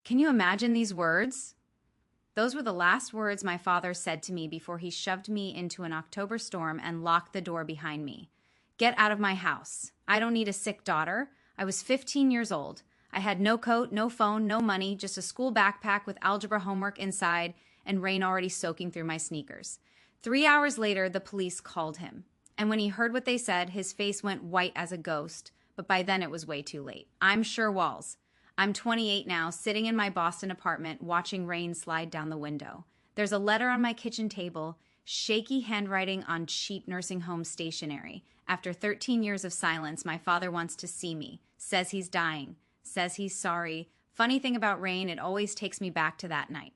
Can you imagine these words? Those were the last words my father said to me before he shoved me into an October storm and locked the door behind me. Get out of my house. I don't need a sick daughter. I was 15 years old. I had no coat, no phone, no money, just a school backpack with algebra homework inside and rain already soaking through my sneakers. 3 hours later, the police called him. And when he heard what they said, his face went white as a ghost. But by then it was way too late. I'm sure Walls. I'm 28 now, sitting in my Boston apartment, watching rain slide down the window. There's a letter on my kitchen table, shaky handwriting on cheap nursing home stationery. After 13 years of silence, my father wants to see me, says he's dying, says he's sorry. Funny thing about rain, it always takes me back to that night.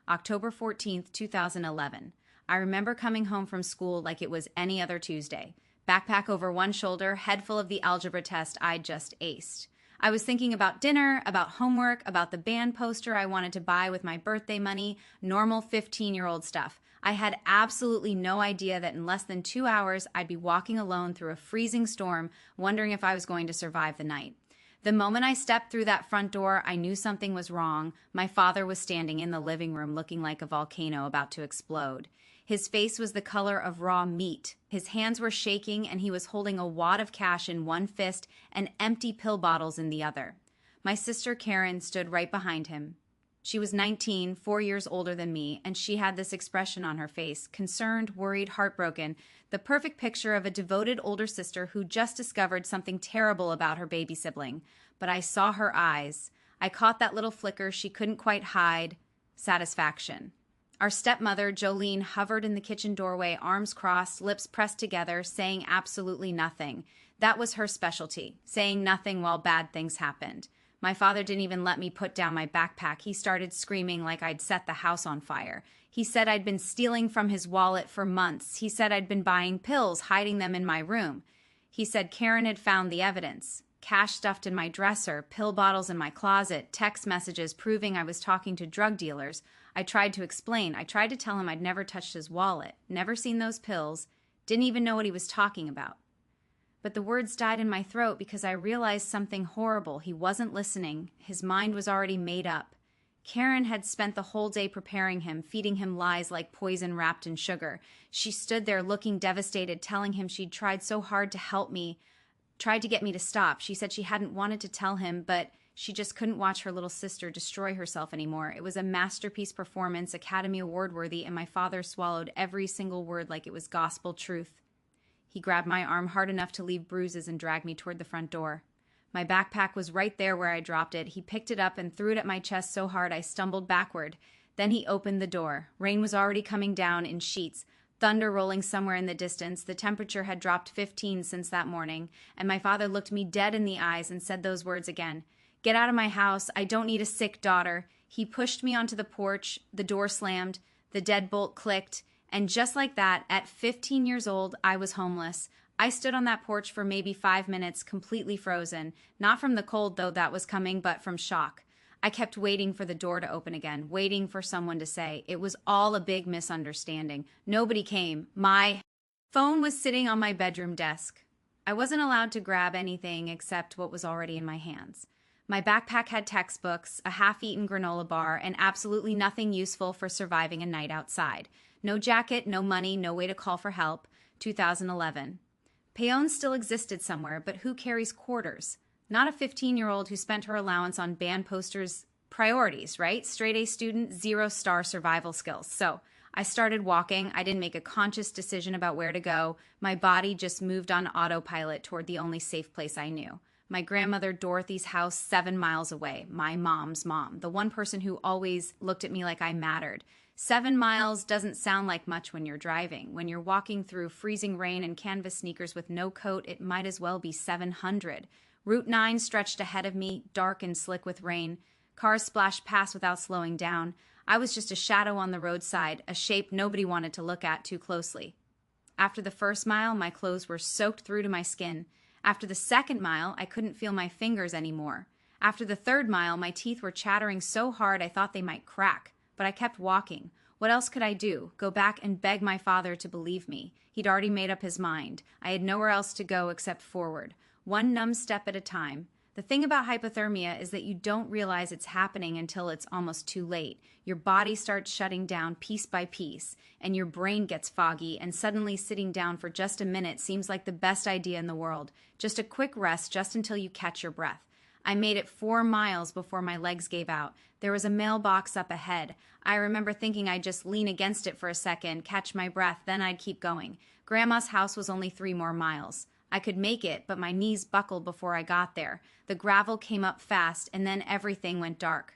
October 14th, 2011. I remember coming home from school like it was any other Tuesday. Backpack over one shoulder, head full of the algebra test I'd just aced. I was thinking about dinner, about homework, about the band poster I wanted to buy with my birthday money, normal 15-year-old stuff. I had absolutely no idea that in less than 2 hours I'd be walking alone through a freezing storm, wondering if I was going to survive the night. The moment I stepped through that front door, I knew something was wrong. My father was standing in the living room looking like a volcano about to explode. His face was the color of raw meat. His hands were shaking, and he was holding a wad of cash in one fist and empty pill bottles in the other. My sister Karen stood right behind him. She was 19, 4 years older than me, and she had this expression on her face, concerned, worried, heartbroken, the perfect picture of a devoted older sister who just discovered something terrible about her baby sibling. But I saw her eyes. I caught that little flicker she couldn't quite hide. Satisfaction. Our stepmother, Jolene, hovered in the kitchen doorway, arms crossed, lips pressed together, saying absolutely nothing. That was her specialty, saying nothing while bad things happened. My father didn't even let me put down my backpack. He started screaming like I'd set the house on fire. He said I'd been stealing from his wallet for months. He said I'd been buying pills, hiding them in my room. He said Karen had found the evidence. Cash stuffed in my dresser, pill bottles in my closet, text messages proving I was talking to drug dealers. I tried to explain. I tried to tell him I'd never touched his wallet, never seen those pills, didn't even know what he was talking about. But the words died in my throat because I realized something horrible. He wasn't listening. His mind was already made up. Karen had spent the whole day preparing him, feeding him lies like poison wrapped in sugar. She stood there looking devastated, telling him she'd tried so hard to help me, tried to get me to stop. She said she hadn't wanted to tell him, but she just couldn't watch her little sister destroy herself anymore. It was a masterpiece performance, Academy Award worthy, and my father swallowed every single word like it was gospel truth. He grabbed my arm hard enough to leave bruises and dragged me toward the front door. My backpack was right there where I dropped it. He picked it up and threw it at my chest so hard I stumbled backward. Then he opened the door. Rain was already coming down in sheets, thunder rolling somewhere in the distance. The temperature had dropped 15 since that morning, and my father looked me dead in the eyes and said those words again. Get out of my house. I don't need a sick daughter. He pushed me onto the porch. The door slammed. The deadbolt clicked. And just like that, at 15 years old, I was homeless. I stood on that porch for maybe 5 minutes, completely frozen. Not from the cold, though, that was coming, but from shock. I kept waiting for the door to open again, waiting for someone to say. It was all a big misunderstanding. Nobody came. My phone was sitting on my bedroom desk. I wasn't allowed to grab anything except what was already in my hands. My backpack had textbooks, a half-eaten granola bar, and absolutely nothing useful for surviving a night outside. No jacket, no money, no way to call for help. 2011. Payon still existed somewhere, but who carries quarters? Not a 15-year-old who spent her allowance on band posters. Priorities, right? Straight-A student, 0-star survival skills. So I started walking. I didn't make a conscious decision about where to go. My body just moved on autopilot toward the only safe place I knew. My grandmother Dorothy's house 7 miles away. My mom's mom. The one person who always looked at me like I mattered. 7 miles doesn't sound like much when you're driving. When you're walking through freezing rain and canvas sneakers with no coat, it might as well be 700. Route 9 stretched ahead of me, dark and slick with rain. Cars splashed past without slowing down. I was just a shadow on the roadside, a shape nobody wanted to look at too closely. After the first mile, my clothes were soaked through to my skin. After the second mile, I couldn't feel my fingers anymore. After the third mile, my teeth were chattering so hard I thought they might crack. But I kept walking. What else could I do? Go back and beg my father to believe me. He'd already made up his mind. I had nowhere else to go except forward. One numb step at a time. The thing about hypothermia is that you don't realize it's happening until it's almost too late. Your body starts shutting down piece by piece, and your brain gets foggy, and suddenly sitting down for just a minute seems like the best idea in the world. Just a quick rest just until you catch your breath. I made it 4 miles before my legs gave out. There was a mailbox up ahead. I remember thinking I'd just lean against it for a second, catch my breath, then I'd keep going. Grandma's house was only 3 more miles. I could make it, but my knees buckled before I got there. The gravel came up fast, and then everything went dark.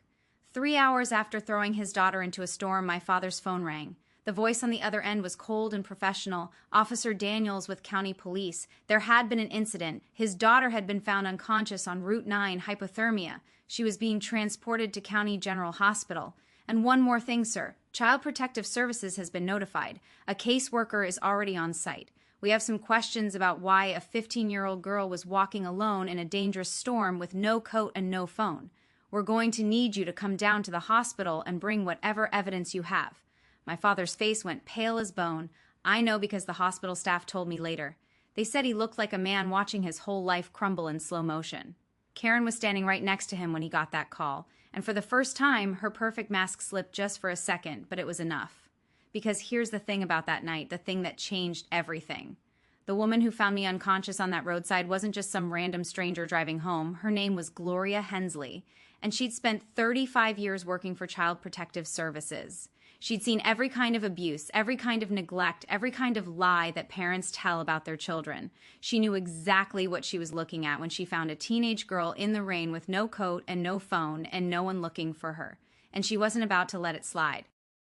3 hours after throwing his daughter into a storm, my father's phone rang. The voice on the other end was cold and professional. Officer Daniels with county police. There had been an incident. His daughter had been found unconscious on Route 9, hypothermia. She was being transported to County General Hospital. And one more thing, sir. Child Protective Services has been notified. A caseworker is already on site. We have some questions about why a 15-year-old girl was walking alone in a dangerous storm with no coat and no phone. We're going to need you to come down to the hospital and bring whatever evidence you have. My father's face went pale as bone. I know because the hospital staff told me later. They said he looked like a man watching his whole life crumble in slow motion. Karen was standing right next to him when he got that call, and for the first time, her perfect mask slipped just for a second, but it was enough. Because here's the thing about that night, the thing that changed everything. The woman who found me unconscious on that roadside wasn't just some random stranger driving home. Her name was Gloria Hensley, and she'd spent 35 years working for Child Protective Services. She'd seen every kind of abuse, every kind of neglect, every kind of lie that parents tell about their children. She knew exactly what she was looking at when she found a teenage girl in the rain with no coat and no phone and no one looking for her. And she wasn't about to let it slide.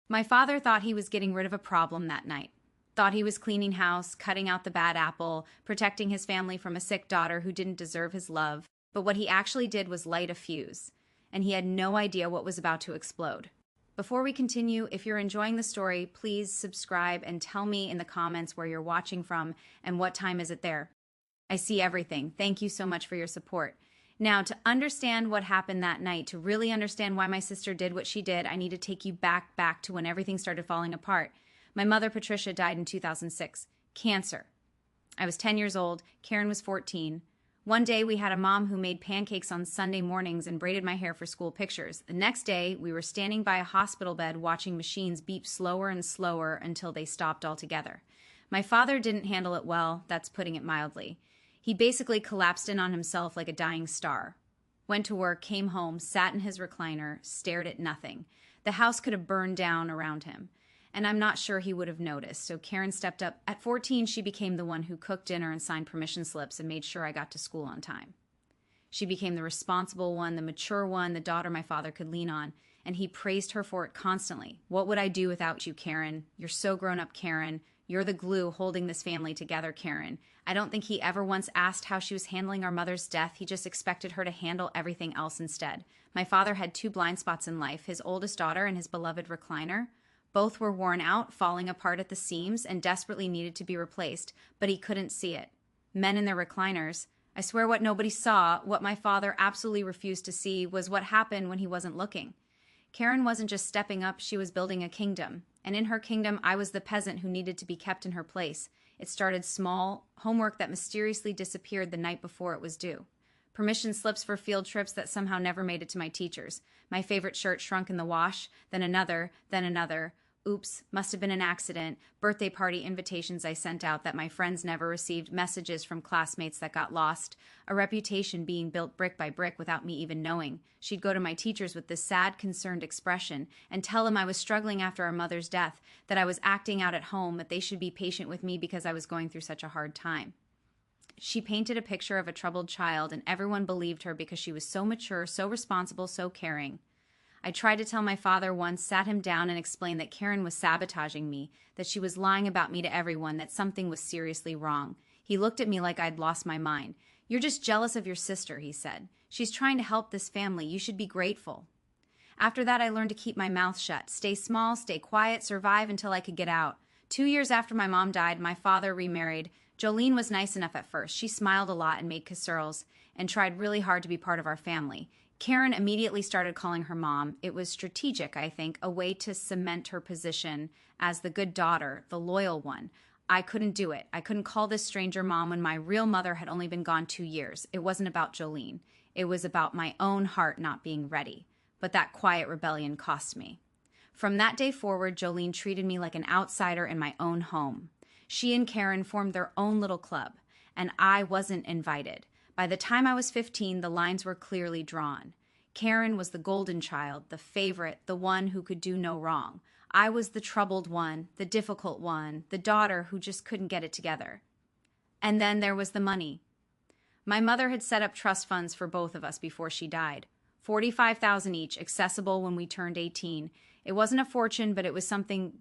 My father thought he was getting rid of a problem that night. Thought he was cleaning house, cutting out the bad apple, protecting his family from a sick daughter who didn't deserve his love. But what he actually did was light a fuse. And he had no idea what was about to explode. Before we continue, if you're enjoying the story, please subscribe and tell me in the comments where you're watching from and what time is it there. I see everything. Thank you so much for your support. Now, to understand what happened that night, to really understand why my sister did what she did, I need to take you back to when everything started falling apart. My mother, Patricia, died in 2006. Cancer. I was 10 years old. Karen was 14. One day, we had a mom who made pancakes on Sunday mornings and braided my hair for school pictures. The next day, we were standing by a hospital bed watching machines beep slower and slower until they stopped altogether. My father didn't handle it well, that's putting it mildly. He basically collapsed in on himself like a dying star. Went to work, came home, sat in his recliner, stared at nothing. The house could have burned down around him. And I'm not sure he would have noticed, so Karen stepped up. At 14, she became the one who cooked dinner and signed permission slips and made sure I got to school on time. She became the responsible one, the mature one, the daughter my father could lean on, and he praised her for it constantly. What would I do without you, Karen? You're so grown up, Karen. You're the glue holding this family together, Karen. I don't think he ever once asked how she was handling our mother's death. He just expected her to handle everything else instead. My father had 2 blind spots in life, his oldest daughter and his beloved recliner. Both were worn out, falling apart at the seams, and desperately needed to be replaced, but he couldn't see it. Men in their recliners. I swear what nobody saw, what my father absolutely refused to see, was what happened when he wasn't looking. Karen wasn't just stepping up, she was building a kingdom. And in her kingdom, I was the peasant who needed to be kept in her place. It started small, homework that mysteriously disappeared the night before it was due. Permission slips for field trips that somehow never made it to my teachers. My favorite shirt shrunk in the wash, then another, then another. Oops, must have been an accident. Birthday party invitations I sent out that my friends never received. Messages from classmates that got lost. A reputation being built brick by brick without me even knowing. She'd go to my teachers with this sad, concerned expression and tell them I was struggling after our mother's death, that I was acting out at home, that they should be patient with me because I was going through such a hard time. She painted a picture of a troubled child, and everyone believed her because she was so mature, so responsible, so caring. I tried to tell my father once, sat him down and explained that Karen was sabotaging me, that she was lying about me to everyone, that something was seriously wrong. He looked at me like I'd lost my mind. You're just jealous of your sister, he said. She's trying to help this family. You should be grateful. After that, I learned to keep my mouth shut, stay small, stay quiet, survive until I could get out. 2 years after my mom died, my father remarried. Jolene was nice enough at first. She smiled a lot and made casseroles and tried really hard to be part of our family. Karen immediately started calling her mom. It was strategic, I think, a way to cement her position as the good daughter, the loyal one. I couldn't do it. I couldn't call this stranger mom when my real mother had only been gone 2 years. It wasn't about Jolene. It was about my own heart not being ready. But that quiet rebellion cost me. From that day forward, Jolene treated me like an outsider in my own home. She and Karen formed their own little club, and I wasn't invited. By the time I was 15, the lines were clearly drawn. Karen was the golden child, the favorite, the one who could do no wrong. I was the troubled one, the difficult one, the daughter who just couldn't get it together. And then there was the money. My mother had set up trust funds for both of us before she died. $45,000 each, accessible when we turned 18. It wasn't a fortune, but it was something,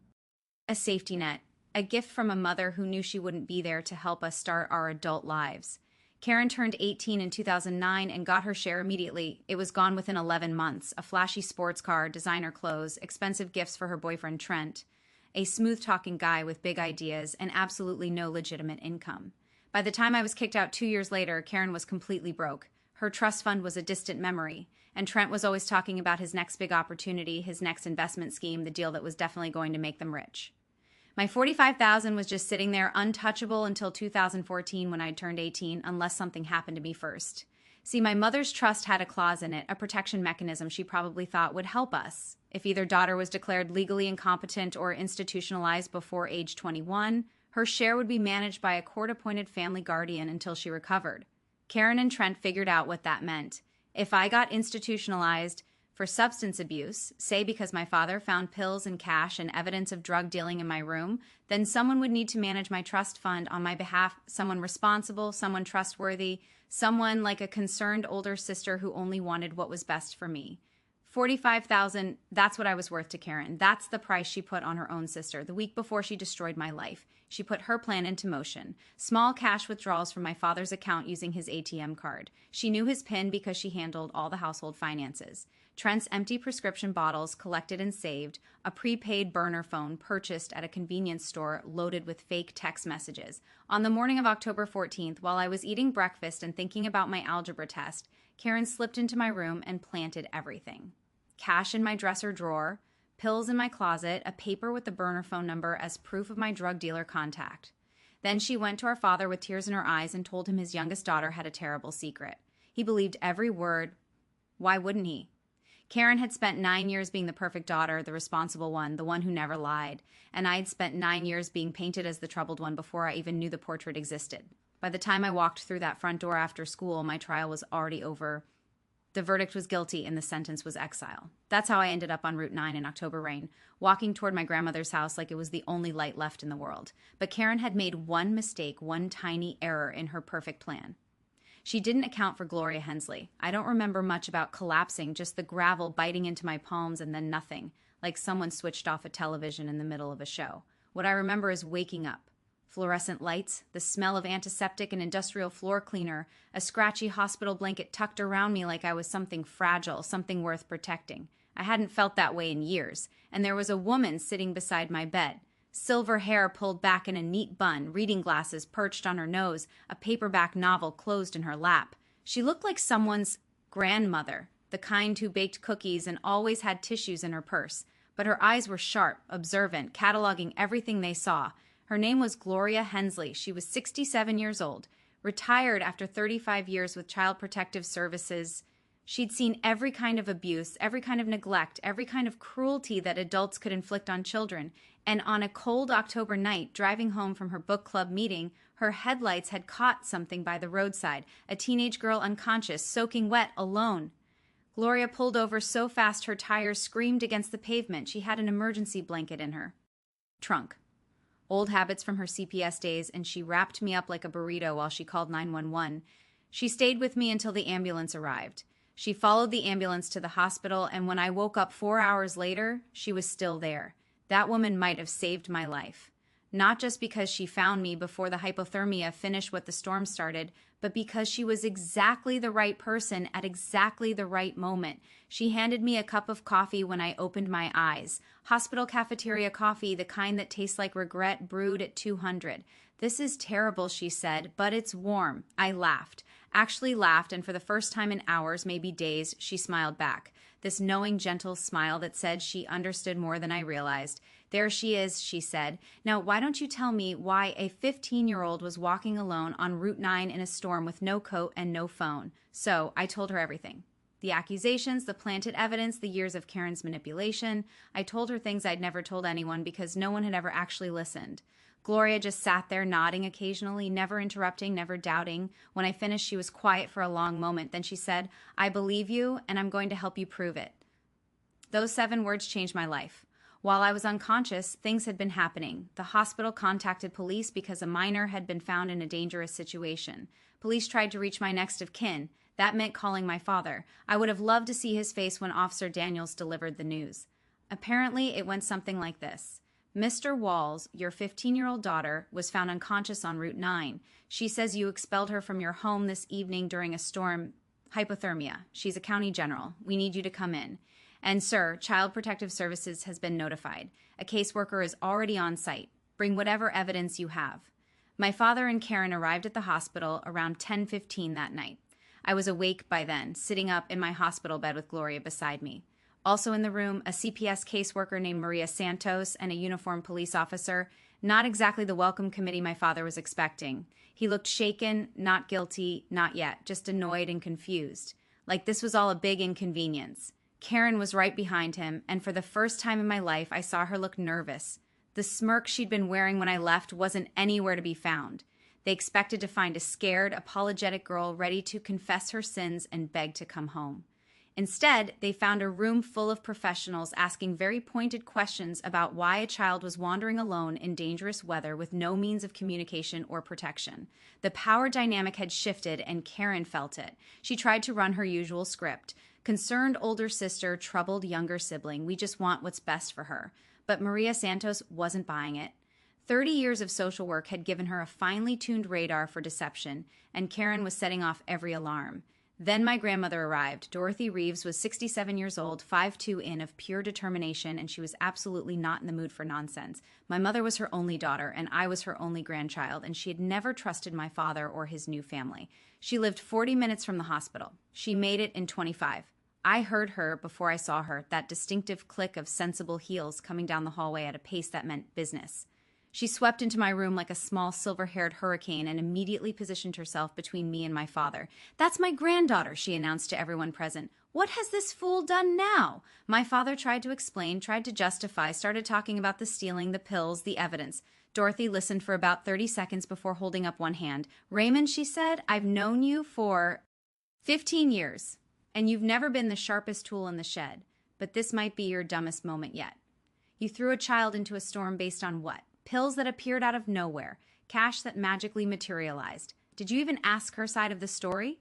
a safety net, a gift from a mother who knew she wouldn't be there to help us start our adult lives. Karen turned 18 in 2009 and got her share immediately. It was gone within 11 months. A flashy sports car, designer clothes, expensive gifts for her boyfriend Trent, a smooth-talking guy with big ideas, and absolutely no legitimate income. By the time I was kicked out 2 years later, Karen was completely broke. Her trust fund was a distant memory, and Trent was always talking about his next big opportunity, his next investment scheme, the deal that was definitely going to make them rich. My $45,000 was just sitting there untouchable until 2014 when I turned 18, unless something happened to me first. See, my mother's trust had a clause in it, a protection mechanism she probably thought would help us. If either daughter was declared legally incompetent or institutionalized before age 21, her share would be managed by a court-appointed family guardian until she recovered. Karen and Trent figured out what that meant. If I got institutionalized for substance abuse, say because my father found pills and cash and evidence of drug dealing in my room, then someone would need to manage my trust fund on my behalf, someone responsible, someone trustworthy, someone like a concerned older sister who only wanted what was best for me. $45,000, that's what I was worth to Karen. That's the price she put on her own sister. The week before she destroyed my life, she put her plan into motion. Small cash withdrawals from my father's account using his ATM card. She knew his PIN because she handled all the household finances. Trent's empty prescription bottles collected and saved, a prepaid burner phone purchased at a convenience store loaded with fake text messages. On the morning of October 14th, while I was eating breakfast and thinking about my algebra test, Karen slipped into my room and planted everything. Cash in my dresser drawer, pills in my closet, a paper with the burner phone number as proof of my drug dealer contact. Then she went to our father with tears in her eyes and told him his youngest daughter had a terrible secret. He believed every word. Why wouldn't he? Karen had spent 9 years being the perfect daughter, the responsible one, the one who never lied, and I had spent 9 years being painted as the troubled one before I even knew the portrait existed. By the time I walked through that front door after school, my trial was already over. The verdict was guilty and the sentence was exile. That's how I ended up on Route 9 in October rain, walking toward my grandmother's house like it was the only light left in the world. But Karen had made one mistake, one tiny error in her perfect plan. She didn't account for Gloria Hensley. I don't remember much about collapsing, just the gravel biting into my palms and then nothing, like someone switched off a television in the middle of a show. What I remember is waking up. Fluorescent lights, the smell of antiseptic and industrial floor cleaner, a scratchy hospital blanket tucked around me like I was something fragile, something worth protecting. I hadn't felt that way in years, and there was a woman sitting beside my bed. Silver hair pulled back in a neat bun, reading glasses perched on her nose, a paperback novel closed in her lap. She looked like someone's grandmother, the kind who baked cookies and always had tissues in her purse. But her eyes were sharp, observant, cataloging everything they saw. Her name was Gloria Hensley. She was 67 years old, retired after 35 years with Child Protective Services. She'd seen every kind of abuse, every kind of neglect, every kind of cruelty that adults could inflict on children. And on a cold October night, driving home from her book club meeting, her headlights had caught something by the roadside, a teenage girl unconscious, soaking wet, alone. Gloria pulled over so fast her tires screamed against the pavement. She had an emergency blanket in her trunk. Old habits from her CPS days, and she wrapped me up like a burrito while she called 911. She stayed with me until the ambulance arrived. She followed the ambulance to the hospital, and when I woke up 4 hours later, she was still there. That woman might have saved my life. Not just because she found me before the hypothermia finished what the storm started, but because she was exactly the right person at exactly the right moment. She handed me a cup of coffee when I opened my eyes. Hospital cafeteria coffee, the kind that tastes like regret brewed at 200. "This is terrible," she said, "but it's warm." I laughed. Actually laughed, and for the first time in hours, maybe days, she smiled back. this knowing, gentle smile that said she understood more than I realized. "There she is," she said. "Now, why don't you tell me why a 15-year-old was walking alone on Route 9 in a storm with no coat and no phone?" So I told her everything. The accusations, the planted evidence, the years of Karen's manipulation. I told her things I'd never told anyone because no one had ever actually listened. Gloria just sat there nodding occasionally, never interrupting, never doubting. When I finished, she was quiet for a long moment. Then she said, "I believe you, and I'm going to help you prove it." Those 7 words changed my life. While I was unconscious, things had been happening. The hospital contacted police because a minor had been found in a dangerous situation. Police tried to reach my next of kin. That meant calling my father. I would have loved to see his face when Officer Daniels delivered the news. Apparently, it went something like this. "Mr. Walls, your 15-year-old daughter, was found unconscious on Route 9. She says you expelled her from your home this evening during a storm. Hypothermia. She's a county general. We need you to come in. And, sir, Child Protective Services has been notified. A caseworker is already on site. Bring whatever evidence you have." My father and Karen arrived at the hospital around 10:15 that night. I was awake by then, sitting up in my hospital bed with Gloria beside me. Also in the room, a CPS caseworker named Maria Santos and a uniformed police officer, not exactly the welcome committee my father was expecting. He looked shaken, not guilty, not yet, just annoyed and confused. Like this was all a big inconvenience. Karen was right behind him, and for the first time in my life, I saw her look nervous. The smirk she'd been wearing when I left wasn't anywhere to be found. They expected to find a scared, apologetic girl ready to confess her sins and beg to come home. Instead, they found a room full of professionals asking very pointed questions about why a child was wandering alone in dangerous weather with no means of communication or protection. The power dynamic had shifted, and Karen felt it. She tried to run her usual script. Concerned older sister, troubled younger sibling. We just want what's best for her. But Maria Santos wasn't buying it. 30 years of social work had given her a finely tuned radar for deception, and Karen was setting off every alarm. Then my grandmother arrived. Dorothy Reeves was 67 years old, 5'2" in of pure determination, and she was absolutely not in the mood for nonsense. My mother was her only daughter, and I was her only grandchild, and she had never trusted my father or his new family. She lived 40 minutes from the hospital. She made it in 25. I heard her before I saw her, that distinctive click of sensible heels coming down the hallway at a pace that meant business. She swept into my room like a small silver-haired hurricane and immediately positioned herself between me and my father. "That's my granddaughter," she announced to everyone present. "What has this fool done now?" My father tried to explain, tried to justify, started talking about the stealing, the pills, the evidence. Dorothy listened for about 30 seconds before holding up one hand. "Raymond," she said, "I've known you for 15 years, and you've never been the sharpest tool in the shed, but this might be your dumbest moment yet. You threw a child into a storm based on what? Pills that appeared out of nowhere. Cash that magically materialized. Did you even ask her side of the story?"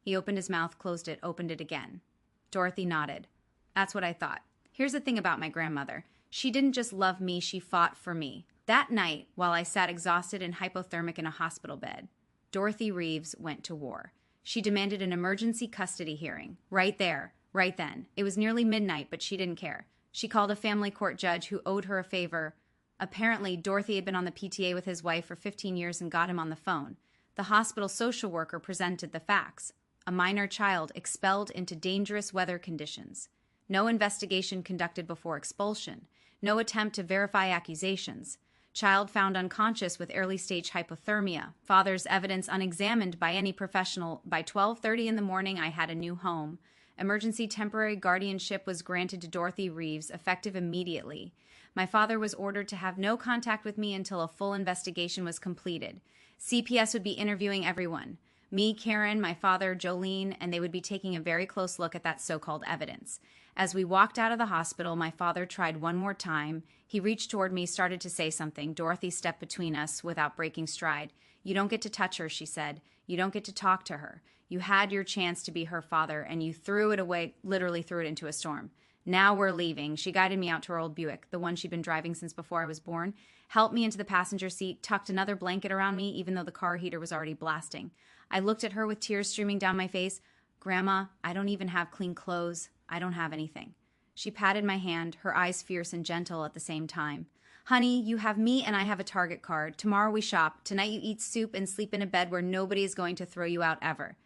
He opened his mouth, closed it, opened it again. Dorothy nodded. "That's what I thought. Here's the thing about my grandmother. She didn't just love me, she fought for me. That night, while I sat exhausted and hypothermic in a hospital bed, Dorothy Reeves went to war. She demanded an emergency custody hearing. Right there, right then. It was nearly midnight, but she didn't care. She called a family court judge who owed her a favor. Apparently, Dorothy had been on the PTA with his wife for 15 years and got him on the phone. The hospital social worker presented the facts. A minor child expelled into dangerous weather conditions. No investigation conducted before expulsion. No attempt to verify accusations. Child found unconscious with early-stage hypothermia. Father's evidence unexamined by any professional. By 12:30 in the morning, I had a new home. Emergency temporary guardianship was granted to Dorothy Reeves, effective immediately. My father was ordered to have no contact with me until a full investigation was completed. CPS would be interviewing everyone. Me, Karen, my father, Jolene, and they would be taking a very close look at that so-called evidence. As we walked out of the hospital, my father tried one more time. He reached toward me, started to say something. Dorothy stepped between us without breaking stride. "You don't get to touch her," she said. "You don't get to talk to her. You had your chance to be her father, and you threw it away, literally threw it into a storm. Now we're leaving." She guided me out to her old Buick, the one she'd been driving since before I was born, helped me into the passenger seat, tucked another blanket around me, even though the car heater was already blasting. I looked at her with tears streaming down my face. "Grandma, I don't even have clean clothes. I don't have anything." She patted my hand, her eyes fierce and gentle at the same time. "Honey, you have me and I have a Target card. Tomorrow we shop. Tonight you eat soup and sleep in a bed where nobody is going to throw you out ever."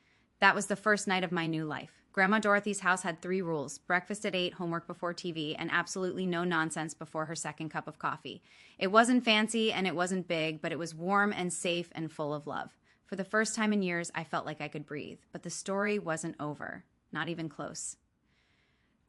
That was the first night of my new life. Grandma Dorothy's house had 3 rules: breakfast at 8, homework before TV, and absolutely no nonsense before her second cup of coffee. It wasn't fancy and it wasn't big, but it was warm and safe and full of love. For the first time in years, I felt like I could breathe. But the story wasn't over. Not even close.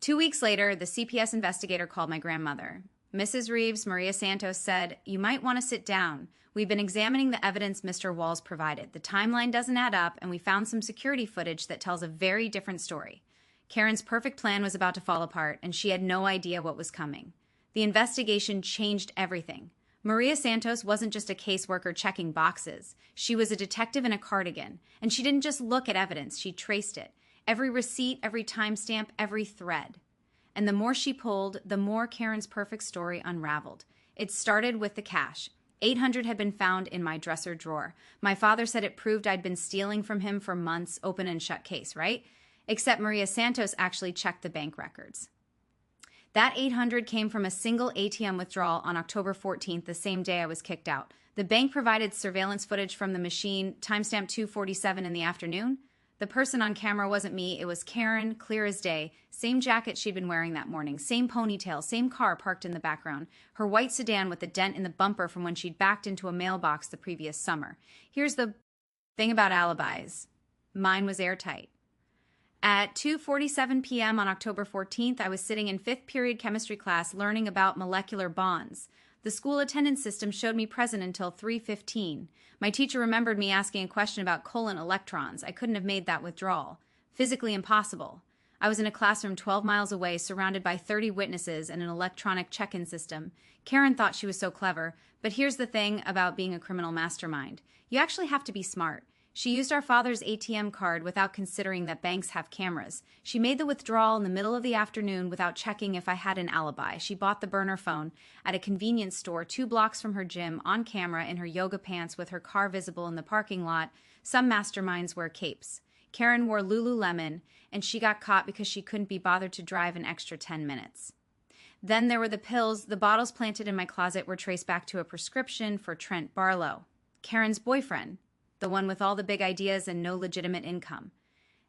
2 weeks later, the CPS investigator called my grandmother. Mrs. Reeves, Maria Santos, said, "You might want to sit down. We've been examining the evidence Mr. Walls provided. The timeline doesn't add up, and we found some security footage that tells a very different story. Karen's perfect plan was about to fall apart, and she had no idea what was coming. The investigation changed everything. Maria Santos wasn't just a caseworker checking boxes. She was a detective in a cardigan, and she didn't just look at evidence, she traced it. Every receipt, every timestamp, every thread. And the more she pulled, the more Karen's perfect story unraveled. It started with the cash. $800 had been found in my dresser drawer. My father said it proved I'd been stealing from him for months, open and shut case, right? Except Maria Santos actually checked the bank records. That $800 came from a single ATM withdrawal on October 14th, the same day I was kicked out. The bank provided surveillance footage from the machine, timestamp 2:47 in the afternoon. The person on camera wasn't me, it was Karen, clear as day. Same jacket she'd been wearing that morning, same ponytail, same car parked in the background. Her white sedan with a dent in the bumper from when she'd backed into a mailbox the previous summer. Here's the thing about alibis. Mine was airtight. At 2:47 p.m. on October 14th, I was sitting in 5th period chemistry class learning about molecular bonds. The school attendance system showed me present until 3:15. My teacher remembered me asking a question about covalent electrons. I couldn't have made that withdrawal. Physically impossible. I was in a classroom 12 miles away, surrounded by 30 witnesses and an electronic check-in system. Karen thought she was so clever, but here's the thing about being a criminal mastermind. You actually have to be smart. She used our father's ATM card without considering that banks have cameras. She made the withdrawal in the middle of the afternoon without checking if I had an alibi. She bought the burner phone at a convenience store 2 blocks from her gym on camera in her yoga pants with her car visible in the parking lot. Some masterminds wear capes. Karen wore Lululemon, and she got caught because she couldn't be bothered to drive an extra 10 minutes. Then there were the pills. The bottles planted in my closet were traced back to a prescription for Trent Barlow, Karen's boyfriend. The one with all the big ideas and no legitimate income.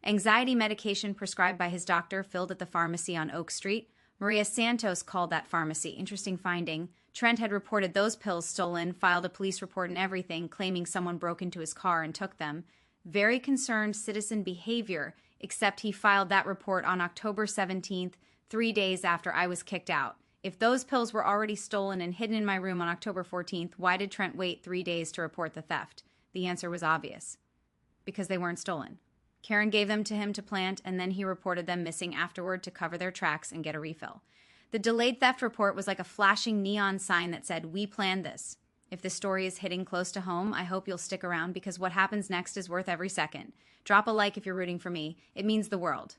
Anxiety medication prescribed by his doctor filled at the pharmacy on Oak Street. Maria Santos called that pharmacy. Interesting finding. Trent had reported those pills stolen, filed a police report and everything, claiming someone broke into his car and took them. Very concerned citizen behavior, except he filed that report on October 17th, 3 days after I was kicked out. If those pills were already stolen and hidden in my room on October 14th, why did Trent wait 3 days to report the theft? The answer was obvious. Because they weren't stolen. Karen gave them to him to plant, and then he reported them missing afterward to cover their tracks and get a refill. The delayed theft report was like a flashing neon sign that said, "We planned this." If this story is hitting close to home, I hope you'll stick around because what happens next is worth every second. Drop a like if you're rooting for me. It means the world.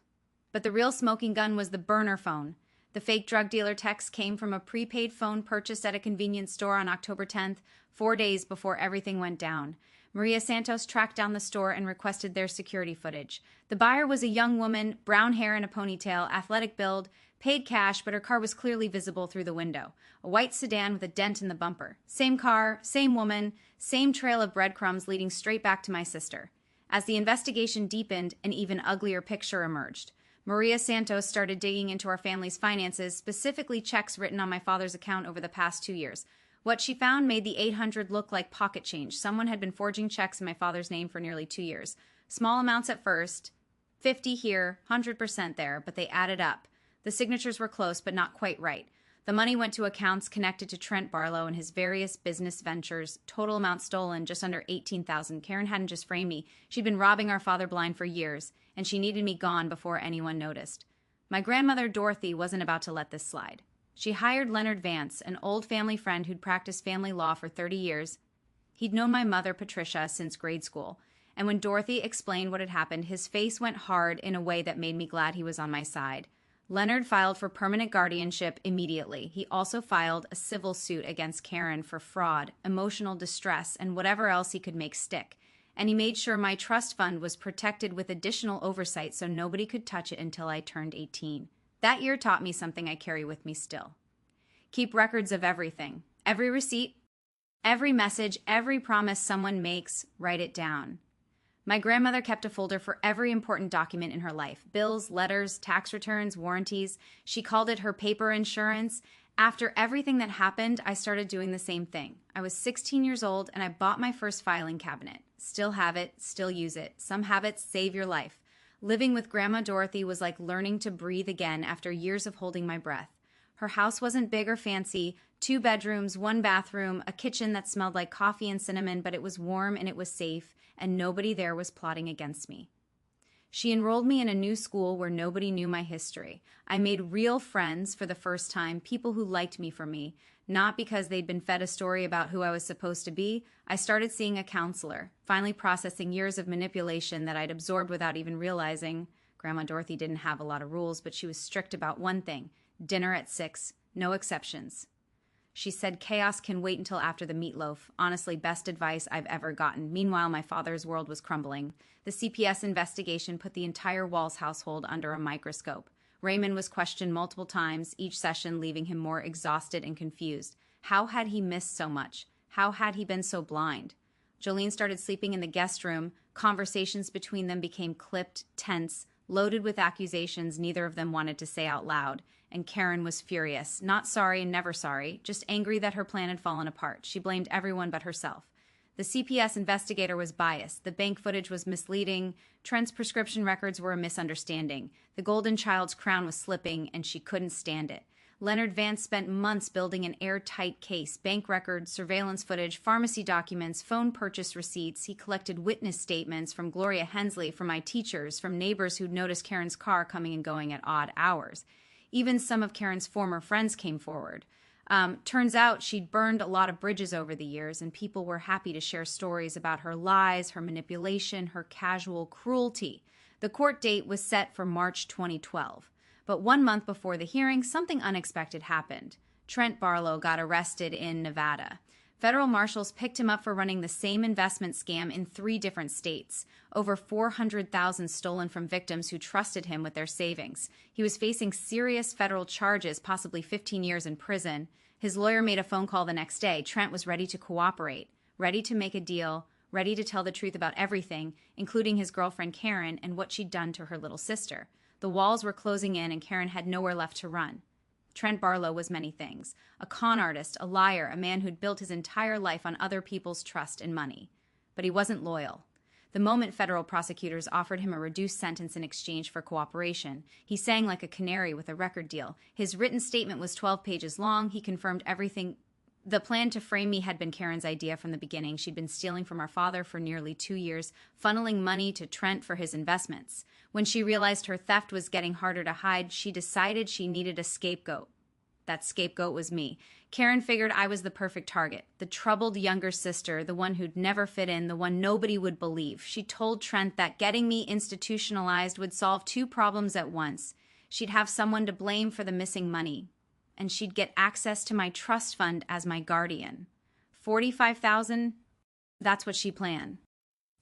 But the real smoking gun was the burner phone. The fake drug dealer text came from a prepaid phone purchased at a convenience store on October 10th, 4 days before everything went down. Maria Santos tracked down the store and requested their security footage. The buyer was a young woman, brown hair and a ponytail, athletic build, paid cash, but her car was clearly visible through the window. A white sedan with a dent in the bumper. Same car, same woman, same trail of breadcrumbs leading straight back to my sister. As the investigation deepened, an even uglier picture emerged. Maria Santos started digging into our family's finances, specifically checks written on my father's account over the past 2 years. What she found made the $800 look like pocket change. Someone had been forging checks in my father's name for nearly 2 years. Small amounts at first, 50 here, 100% there, but they added up. The signatures were close, but not quite right. The money went to accounts connected to Trent Barlow and his various business ventures. Total amount stolen, just under $18,000. Karen hadn't just framed me. She'd been robbing our father blind for years, and she needed me gone before anyone noticed. My grandmother, Dorothy, wasn't about to let this slide. She hired Leonard Vance, an old family friend who'd practiced family law for 30 years. He'd known my mother, Patricia, since grade school. And when Dorothy explained what had happened, his face went hard in a way that made me glad he was on my side. Leonard filed for permanent guardianship immediately. He also filed a civil suit against Karen for fraud, emotional distress, and whatever else he could make stick. And he made sure my trust fund was protected with additional oversight so nobody could touch it until I turned 18. That year taught me something I carry with me still. Keep records of everything. Every receipt, every message, every promise someone makes, write it down. My grandmother kept a folder for every important document in her life: bills, letters, tax returns, warranties. She called it her paper insurance. After everything that happened, I started doing the same thing. I was 16 years old and I bought my first filing cabinet. Still have it, still use it. Some habits save your life. Living with Grandma Dorothy was like learning to breathe again after years of holding my breath. Her house wasn't big or fancy: 2 bedrooms, 1 bathroom, a kitchen that smelled like coffee and cinnamon, but it was warm and it was safe, and nobody there was plotting against me. She enrolled me in a new school where nobody knew my history. I made real friends for the first time, people who liked me for me, not because they'd been fed a story about who I was supposed to be. I started seeing a counselor, finally processing years of manipulation that I'd absorbed without even realizing. Grandma Dorothy didn't have a lot of rules, but she was strict about one thing: dinner at 6, no exceptions. She said chaos can wait until after the meatloaf. Honestly, best advice I've ever gotten. Meanwhile, my father's world was crumbling. The CPS investigation put the entire Walls household under a microscope. Raymond was questioned multiple times, each session leaving him more exhausted and confused. How had he missed so much? How had he been so blind? Jolene started sleeping in the guest room. Conversations between them became clipped, tense, loaded with accusations neither of them wanted to say out loud. And Karen was furious. Not sorry and never sorry, just angry that her plan had fallen apart. She blamed everyone but herself. The CPS investigator was biased. The bank footage was misleading. Trent's prescription records were a misunderstanding. The golden child's crown was slipping, and she couldn't stand it. Leonard Vance spent months building an airtight case: bank records, surveillance footage, pharmacy documents, phone purchase receipts. He collected witness statements from Gloria Hensley, from my teachers, from neighbors who'd noticed Karen's car coming and going at odd hours. Even some of Karen's former friends came forward. Turns out she'd burned a lot of bridges over the years, and people were happy to share stories about her lies, her manipulation, her casual cruelty. The court date was set for March 2012. But 1 month before the hearing, something unexpected happened. Trent Barlow got arrested in Nevada. Federal marshals picked him up for running the same investment scam in 3 different states. Over $400,000 stolen from victims who trusted him with their savings. He was facing serious federal charges, possibly 15 years in prison. His lawyer made a phone call the next day. Trent was ready to cooperate, ready to make a deal, ready to tell the truth about everything, including his girlfriend Karen and what she'd done to her little sister. The walls were closing in and Karen had nowhere left to run. Trent Barlow was many things: a con artist, a liar, a man who'd built his entire life on other people's trust and money. But he wasn't loyal. The moment federal prosecutors offered him a reduced sentence in exchange for cooperation, he sang like a canary with a record deal. His written statement was 12 pages long. He confirmed everything. The plan to frame me had been Karen's idea from the beginning. She'd been stealing from our father for nearly 2 years, funneling money to Trent for his investments. When she realized her theft was getting harder to hide, she decided she needed a scapegoat. That scapegoat was me. Karen figured I was the perfect target, the troubled younger sister, the one who'd never fit in, the one nobody would believe. She told Trent that getting me institutionalized would solve 2 problems at once. She'd have someone to blame for the missing money, and she'd get access to my trust fund as my guardian. $45,000? That's what she planned.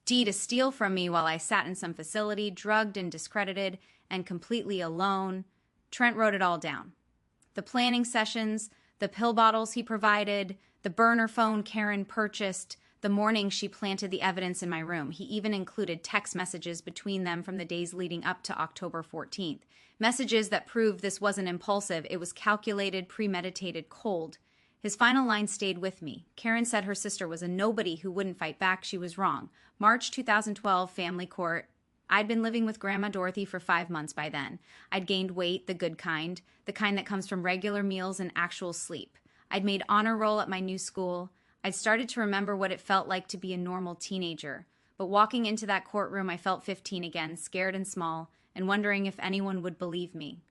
D to steal from me while I sat in some facility, drugged and discredited, and completely alone. Trent wrote it all down. The planning sessions, the pill bottles he provided, the burner phone Karen purchased, the morning she planted the evidence in my room. He even included text messages between them from the days leading up to October 14th. Messages that proved this wasn't impulsive. It was calculated, premeditated, cold. His final line stayed with me. Karen said her sister was a nobody who wouldn't fight back. She was wrong. March 2012, family court. I'd been living with Grandma Dorothy for 5 months by then. I'd gained weight, the good kind, the kind that comes from regular meals and actual sleep. I'd made honor roll at my new school. I'd started to remember what it felt like to be a normal teenager. But walking into that courtroom, I felt 15 again, scared and small, and wondering if anyone would believe me.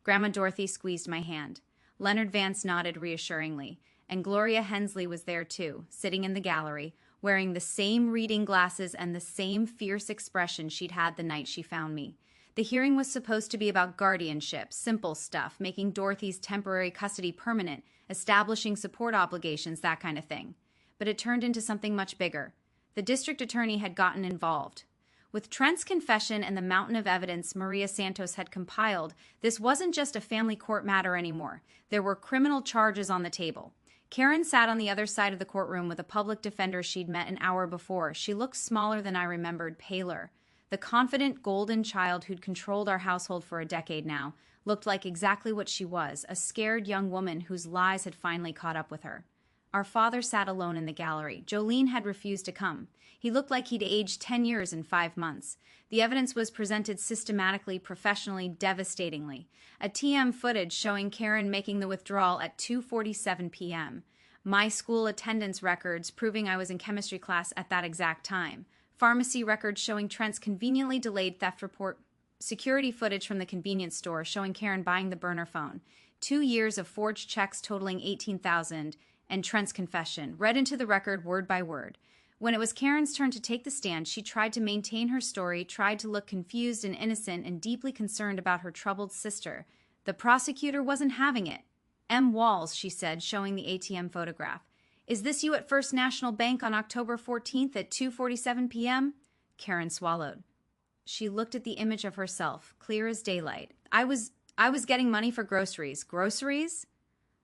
Grandma Dorothy squeezed my hand. Leonard Vance nodded reassuringly, and Gloria Hensley was there too, sitting in the gallery, wearing the same reading glasses and the same fierce expression she'd had the night she found me. The hearing was supposed to be about guardianship, simple stuff, making Dorothy's temporary custody permanent, establishing support obligations, that kind of thing. But it turned into something much bigger. The district attorney had gotten involved. With Trent's confession and the mountain of evidence Maria Santos had compiled, this wasn't just a family court matter anymore. There were criminal charges on the table. Karen sat on the other side of the courtroom with a public defender she'd met an hour before. She looked smaller than I remembered, paler. The confident golden child who'd controlled our household for a decade now looked like exactly what she was, a scared young woman whose lies had finally caught up with her. Our father sat alone in the gallery. Jolene had refused to come. He looked like he'd aged 10 years in 5 months. The evidence was presented systematically, professionally, devastatingly. A TM footage showing Karen making the withdrawal at 2:47 p.m. My school attendance records proving I was in chemistry class at that exact time. Pharmacy records showing Trent's conveniently delayed theft report. Security footage from the convenience store showing Karen buying the burner phone. 2 years of forged checks totaling $18,000 and Trent's confession, read into the record word by word. When it was Karen's turn to take the stand, she tried to maintain her story, tried to look confused and innocent and deeply concerned about her troubled sister. The prosecutor wasn't having it. M. Walls, she said, showing the ATM photograph. Is this you at First National Bank on October 14th at 2:47 p.m.? Karen swallowed. She looked at the image of herself, clear as daylight. I was getting money for groceries. Groceries?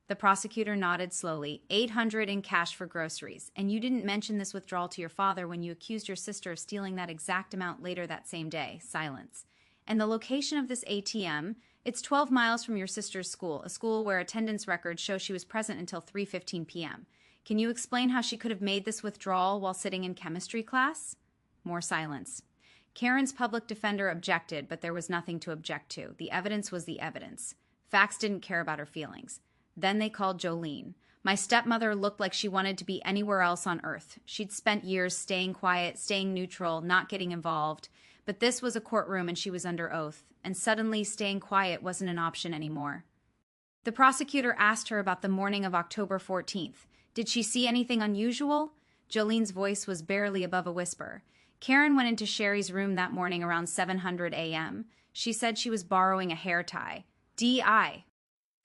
The prosecutor nodded slowly. $800 in cash for groceries. And you didn't mention this withdrawal to your father when you accused your sister of stealing that exact amount later that same day. Silence. And the location of this ATM, it's 12 miles from your sister's school, a school where attendance records show she was present until 3:15 p.m. Can you explain how she could have made this withdrawal while sitting in chemistry class? More silence. Karen's public defender objected, but there was nothing to object to. The evidence was the evidence. Facts didn't care about her feelings. Then they called Jolene. My stepmother looked like she wanted to be anywhere else on earth. She'd spent years staying quiet, staying neutral, not getting involved. But this was a courtroom and she was under oath. And suddenly staying quiet wasn't an option anymore. The prosecutor asked her about the morning of October 14th. Did she see anything unusual? Jolene's voice was barely above a whisper. Karen went into Sherry's room that morning around 7:00 a.m. She said she was borrowing a hair tie. D.I.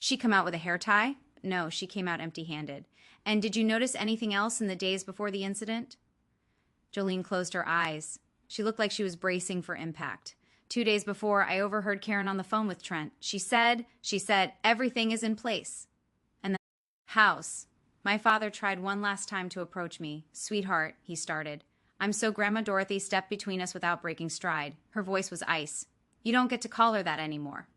She come out with a hair tie? No, she came out empty-handed. And did you notice anything else in the days before the incident? Jolene closed her eyes. She looked like she was bracing for impact. 2 days before, I overheard Karen on the phone with Trent. She said, everything is in place. And the house. My father tried one last time to approach me. Sweetheart, he started. I'm so Grandma Dorothy stepped between us without breaking stride. Her voice was ice. You don't get to call her that anymore.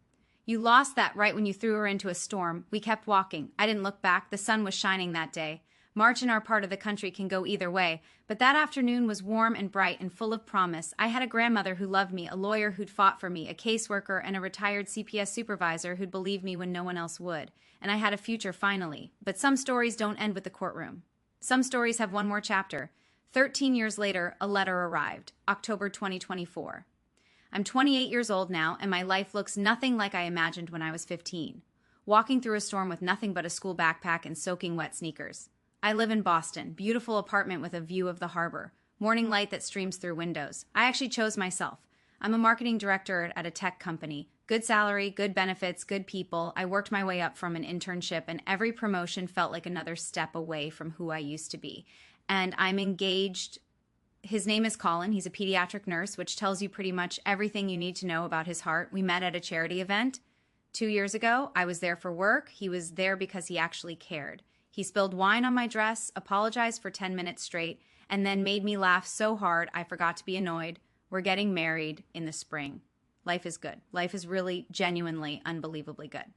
You lost that right when you threw her into a storm. We kept walking. I didn't look back. The sun was shining that day. March in our part of the country can go either way, but that afternoon was warm and bright and full of promise. I had a grandmother who loved me, a lawyer who'd fought for me, a caseworker, and a retired CPS supervisor who'd believe me when no one else would. And I had a future finally. But some stories don't end with the courtroom. Some stories have one more chapter. 13 years later, a letter arrived, October 2024. I'm 28 years old now, and my life looks nothing like I imagined when I was 15. Walking through a storm with nothing but a school backpack and soaking wet sneakers. I live in Boston, beautiful apartment with a view of the harbor, morning light that streams through windows. I actually chose myself. I'm a marketing director at a tech company. Good salary, good benefits, good people. I worked my way up from an internship, and every promotion felt like another step away from who I used to be. And I'm engaged. His name is Colin. He's a pediatric nurse, which tells you pretty much everything you need to know about his heart. We met at a charity event 2 years ago. I was there for work. He was there because he actually cared. He spilled wine on my dress, apologized for 10 minutes straight, and then made me laugh so hard I forgot to be annoyed. We're getting married in the spring. Life is good. Life is really, genuinely, unbelievably good.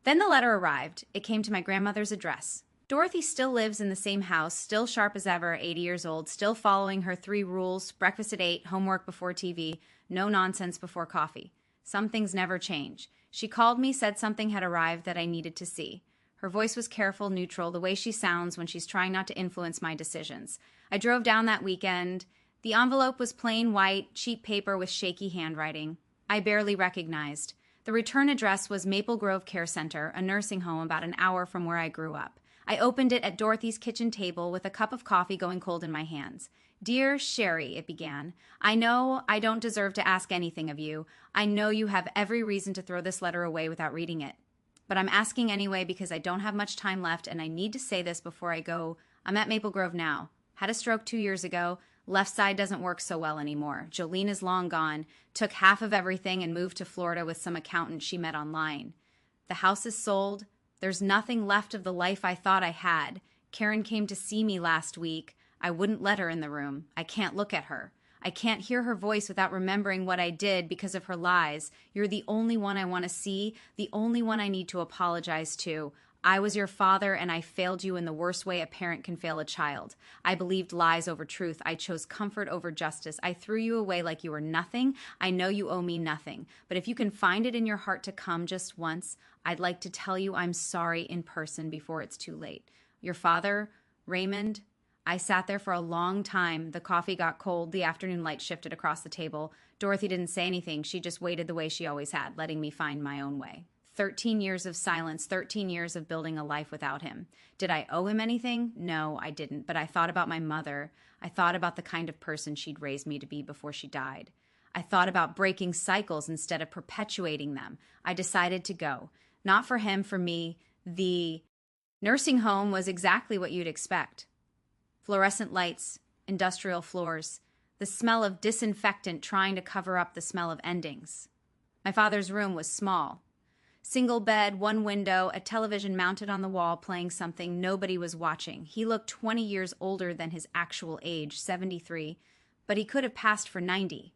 Then the letter arrived. It came to my grandmother's address. Dorothy still lives in the same house, still sharp as ever, 80 years old, still following her 3 rules: breakfast at 8, homework before TV, no nonsense before coffee. Some things never change. She called me, said something had arrived that I needed to see. Her voice was careful, neutral, the way she sounds when she's trying not to influence my decisions. I drove down that weekend. The envelope was plain white, cheap paper with shaky handwriting. I barely recognized. The return address was Maple Grove Care Center, a nursing home about an hour from where I grew up. I opened it at Dorothy's kitchen table with a cup of coffee going cold in my hands. Dear Sherry, it began, I know I don't deserve to ask anything of you. I know you have every reason to throw this letter away without reading it. But I'm asking anyway because I don't have much time left, and I need to say this before I go. I'm at Maple Grove now. Had a stroke 2 years ago. Left side doesn't work so well anymore. Jolene is long gone. Took half of everything and moved to Florida with some accountant she met online. The house is sold. There's nothing left of the life I thought I had. Karen came to see me last week. I wouldn't let her in the room. I can't look at her. I can't hear her voice without remembering what I did because of her lies. You're the only one I want to see, the only one I need to apologize to. I was your father, and I failed you in the worst way a parent can fail a child. I believed lies over truth. I chose comfort over justice. I threw you away like you were nothing. I know you owe me nothing. But if you can find it in your heart to come just once, I'd like to tell you I'm sorry in person before it's too late. Your father, Raymond. I sat there for a long time. The coffee got cold. The afternoon light shifted across the table. Dorothy didn't say anything. She just waited the way she always had, letting me find my own way. 13 years of silence, 13 years of building a life without him. Did I owe him anything? No, I didn't. But I thought about my mother. I thought about the kind of person she'd raised me to be before she died. I thought about breaking cycles instead of perpetuating them. I decided to go. Not for him, for me. The nursing home was exactly what you'd expect. Fluorescent lights, industrial floors, the smell of disinfectant trying to cover up the smell of endings. My father's room was small. Single bed, one window, a television mounted on the wall playing something nobody was watching. He looked 20 years older than his actual age, 73, but he could have passed for 90.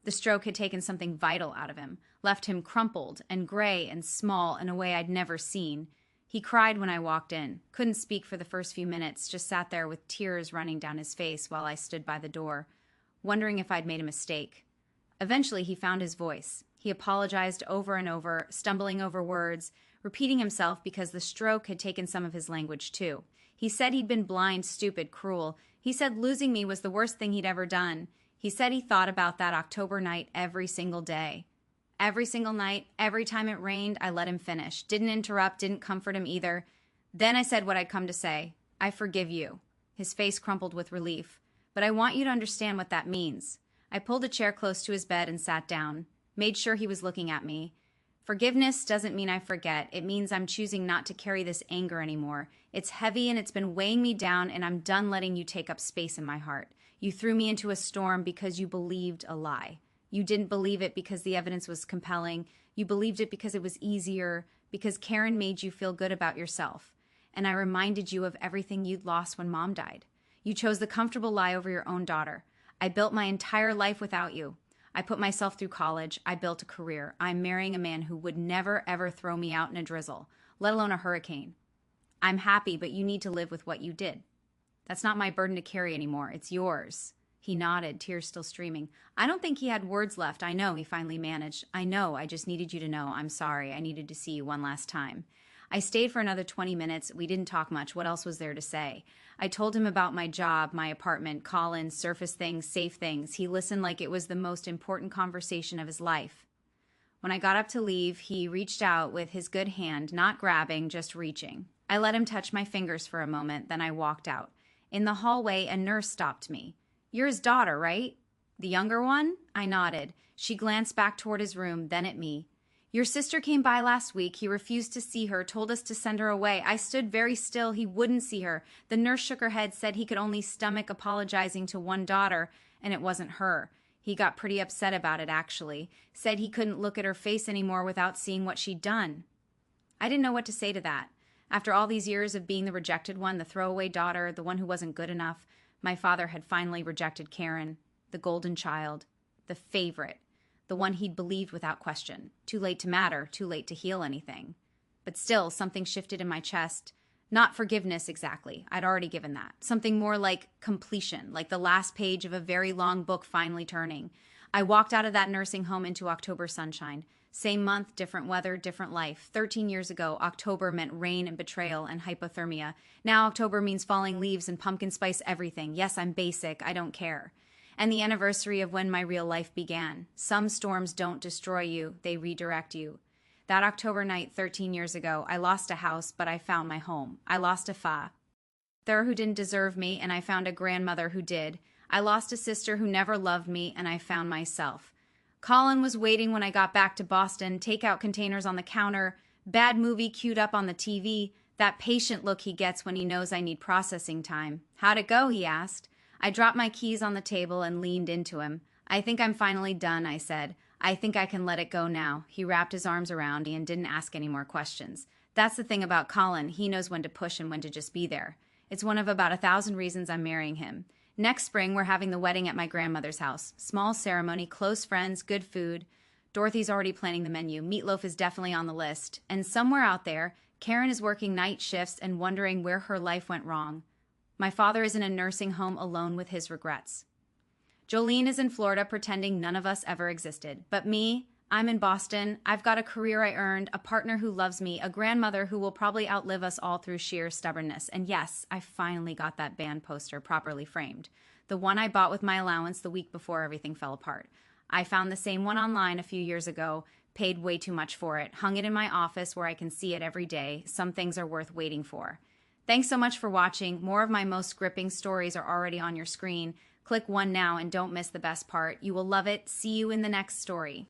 The stroke had taken something vital out of him, left him crumpled and gray and small in a way I'd never seen. He cried when I walked in, couldn't speak for the first few minutes, just sat there with tears running down his face while I stood by the door, wondering if I'd made a mistake. Eventually, he found his voice. He apologized over and over, stumbling over words, repeating himself because the stroke had taken some of his language too. He said he'd been blind, stupid, cruel. He said losing me was the worst thing he'd ever done. He said he thought about that October night every single day. Every single night, every time it rained, I let him finish. Didn't interrupt, didn't comfort him either. Then I said what I'd come to say. I forgive you. His face crumpled with relief. But I want you to understand what that means. I pulled a chair close to his bed and sat down. Made sure he was looking at me. Forgiveness doesn't mean I forget. It means I'm choosing not to carry this anger anymore. It's heavy and it's been weighing me down, and I'm done letting you take up space in my heart. You threw me into a storm because you believed a lie. You didn't believe it because the evidence was compelling. You believed it because it was easier, because Karen made you feel good about yourself. And I reminded you of everything you'd lost when Mom died. You chose the comfortable lie over your own daughter. I built my entire life without you. I put myself through college. I built a career. I'm marrying a man who would never, ever throw me out in a drizzle, let alone a hurricane. I'm happy, but you need to live with what you did. That's not my burden to carry anymore. It's yours. He nodded, tears still streaming. I don't think he had words left. I know, he finally managed. I know, I just needed you to know. I'm sorry. I needed to see you one last time. I stayed for another 20 minutes. We didn't talk much. What else was there to say? I told him about my job, my apartment, call-ins, surface things, safe things. He listened like it was the most important conversation of his life. When I got up to leave, he reached out with his good hand, not grabbing, just reaching. I let him touch my fingers for a moment, then I walked out. In the hallway, a nurse stopped me. You're his daughter, right? The younger one? I nodded. She glanced back toward his room, then at me. Your sister came by last week. He refused to see her, told us to send her away. I stood very still. He wouldn't see her. The nurse shook her head, said he could only stomach apologizing to one daughter, and it wasn't her. He got pretty upset about it, actually. Said he couldn't look at her face anymore without seeing what she'd done. I didn't know what to say to that. After all these years of being the rejected one, the throwaway daughter, the one who wasn't good enough, my father had finally rejected Karen, the golden child, the favorite, the one he'd believed without question. Too late to matter, too late to heal anything. But still, something shifted in my chest. Not forgiveness exactly. I'd already given that. Something more like completion, like the last page of a very long book finally turning. I walked out of that nursing home into October sunshine. Same month, different weather, different life. 13 years ago, October meant rain and betrayal and hypothermia. Now October means falling leaves and pumpkin spice everything. Yes, I'm basic. I don't care. And the anniversary of when my real life began. Some storms don't destroy you. They redirect you. That October night 13 years ago, I lost a house, but I found my home. I lost a father who didn't deserve me, and I found a grandmother who did. I lost a sister who never loved me, and I found myself. Colin was waiting when I got back to Boston, takeout containers on the counter, bad movie queued up on the TV, that patient look he gets when he knows I need processing time. How'd it go, he asked. I dropped my keys on the table and leaned into him. I think I'm finally done, I said. I think I can let it go now. He wrapped his arms around me and didn't ask any more questions. That's the thing about Colin. He knows when to push and when to just be there. It's one of about 1,000 reasons I'm marrying him. Next spring, we're having the wedding at my grandmother's house. Small ceremony, close friends, good food. Dorothy's already planning the menu. Meatloaf is definitely on the list. And somewhere out there, Karen is working night shifts and wondering where her life went wrong. My father is in a nursing home alone with his regrets. Jolene is in Florida pretending none of us ever existed. But me, I'm in Boston. I've got a career I earned, a partner who loves me, a grandmother who will probably outlive us all through sheer stubbornness. And yes, I finally got that band poster properly framed. The one I bought with my allowance the week before everything fell apart. I found the same one online a few years ago, paid way too much for it, hung it in my office where I can see it every day. Some things are worth waiting for. Thanks so much for watching. More of my most gripping stories are already on your screen. Click one now and don't miss the best part. You will love it. See you in the next story.